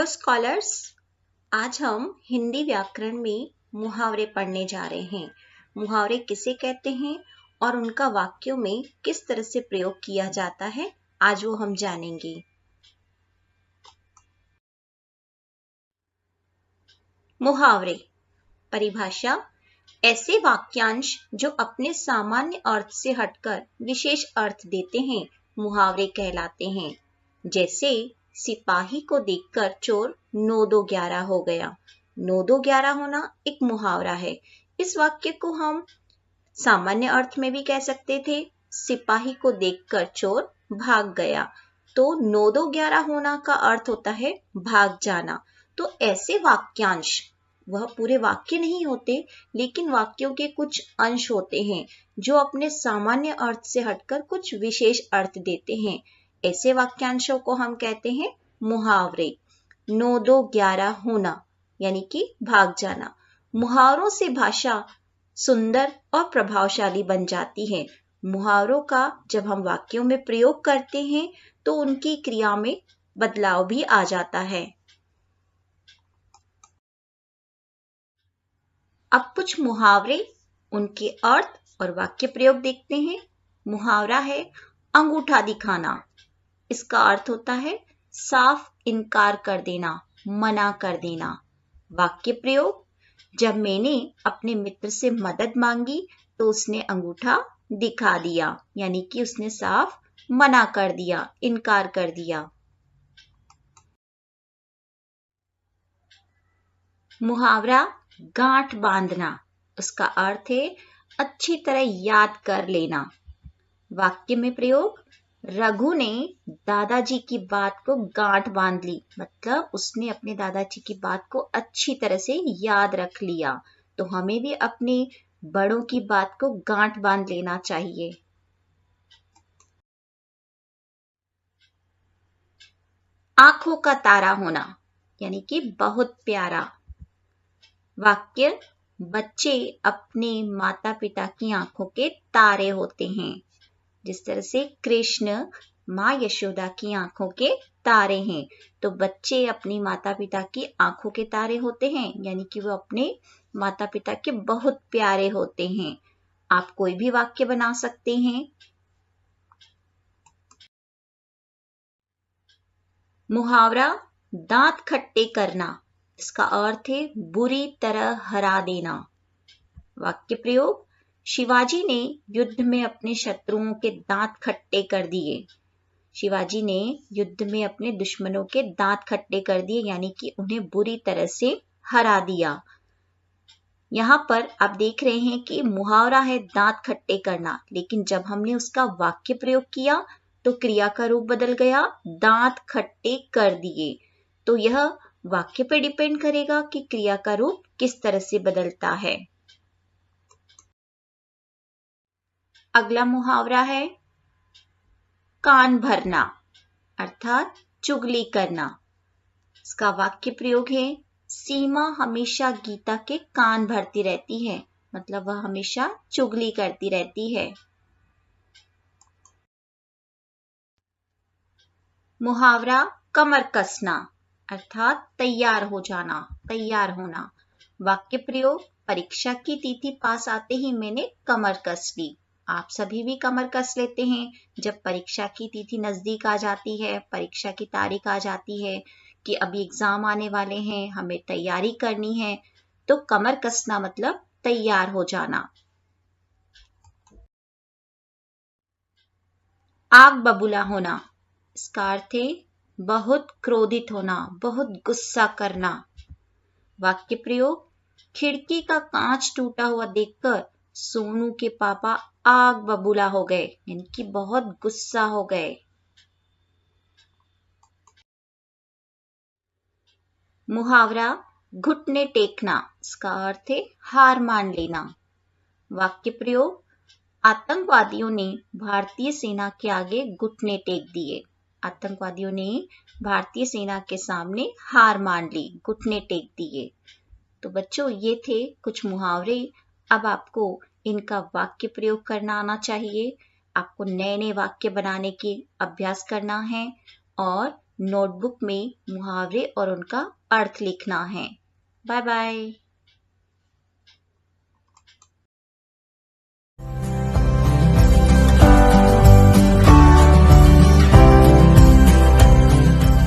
Scholars, आज हम हिंदी व्याकरण में मुहावरे पढ़ने जा रहे हैं। मुहावरे किसे कहते हैं और उनका वाक्यों में किस तरह से प्रयोग किया जाता है, आज वो हम जानेंगे। मुहावरे परिभाषा: ऐसे वाक्यांश जो अपने सामान्य अर्थ से हटकर विशेष अर्थ देते हैं, मुहावरे कहलाते हैं। जैसे सिपाही को देखकर चोर 9-2-11 हो गया। 9-2-11 होना एक मुहावरा है। इस वाक्य को हम सामान्य अर्थ में भी कह सकते थे, सिपाही को देखकर चोर भाग गया। तो 9-2-11 होना का अर्थ होता है भाग जाना। तो ऐसे वाक्यांश, वह पूरे वाक्य नहीं होते, लेकिन वाक्यों के कुछ अंश होते हैं जो अपने सामान्य अर्थ से हटकर कुछ विशेष अर्थ देते हैं। ऐसे वाक्यांशों को हम कहते हैं मुहावरे। 9-2-11 होना यानी कि भाग जाना। मुहावरों से भाषा सुंदर और प्रभावशाली बन जाती है। मुहावरों का जब हम वाक्यों में प्रयोग करते हैं तो उनकी क्रिया में बदलाव भी आ जाता है। अब कुछ मुहावरे, उनके अर्थ और वाक्य प्रयोग देखते हैं। मुहावरा है अंगूठा दिखाना। इसका अर्थ होता है साफ इनकार कर देना, मना कर देना। वाक्य प्रयोग: जब मैंने अपने मित्र से मदद मांगी तो उसने अंगूठा दिखा दिया, यानी कि उसने साफ मना कर दिया, इनकार कर दिया। मुहावरा गांठ बांधना। उसका अर्थ है अच्छी तरह याद कर लेना। वाक्य में प्रयोग: रघु ने दादाजी की बात को गांठ बांध ली, मतलब उसने अपने दादाजी की बात को अच्छी तरह से याद रख लिया। तो हमें भी अपने बड़ों की बात को गांठ बांध लेना चाहिए। आंखों का तारा होना यानी कि बहुत प्यारा। वाक्य: बच्चे अपने माता पिता की आंखों के तारे होते हैं। जिस तरह से कृष्ण माँ यशोदा की आंखों के तारे हैं, तो बच्चे अपनी माता पिता की आंखों के तारे होते हैं, यानी कि वो अपने माता पिता के बहुत प्यारे होते हैं। आप कोई भी वाक्य बना सकते हैं। मुहावरा दांत खट्टे करना। इसका अर्थ है बुरी तरह हरा देना। वाक्य प्रयोग: शिवाजी ने युद्ध में अपने शत्रुओं के दांत खट्टे कर दिए। शिवाजी ने युद्ध में अपने दुश्मनों के दांत खट्टे कर दिए, यानी कि उन्हें बुरी तरह से हरा दिया। यहाँ पर आप देख रहे हैं कि मुहावरा है दांत खट्टे करना, लेकिन जब हमने उसका वाक्य प्रयोग किया तो क्रिया का रूप बदल गया, दांत खट्टे कर दिए। तो यह वाक्य पर डिपेंड करेगा कि क्रिया का रूप किस तरह से बदलता है। अगला मुहावरा है कान भरना, अर्थात चुगली करना। इसका वाक्य प्रयोग है सीमा हमेशा गीता के कान भरती रहती है, मतलब वह हमेशा चुगली करती रहती है। मुहावरा कमर कसना, अर्थात तैयार हो जाना, तैयार होना। वाक्य प्रयोग: परीक्षा की तिथि पास आते ही मैंने कमर कस ली। आप सभी भी कमर कस लेते हैं जब परीक्षा की तिथि नजदीक आ जाती है, परीक्षा की तारीख आ जाती है कि अभी एग्जाम आने वाले हैं, हमें तैयारी करनी है, तो कमर कसना मतलब तैयार हो जाना। आग बबूला होना। इसका अर्थ है बहुत क्रोधित होना, बहुत गुस्सा करना। वाक्य प्रयोग: खिड़की का कांच टूटा हुआ देखकर सोनू के पापा आग बबूला हो गए, यानी कि बहुत गुस्सा हो गए। मुहावरा घुटने टेकना। इसका अर्थ है हार मान लेना। वाक्य प्रयोग: आतंकवादियों ने भारतीय सेना के आगे घुटने टेक दिए। आतंकवादियों ने भारतीय सेना के सामने हार मान ली, घुटने टेक दिए। तो बच्चों, ये थे कुछ मुहावरे। अब आपको इनका वाक्य प्रयोग करना आना चाहिए। आपको नए नए वाक्य बनाने की अभ्यास करना है और नोटबुक में मुहावरे और उनका अर्थ लिखना है। Bye bye.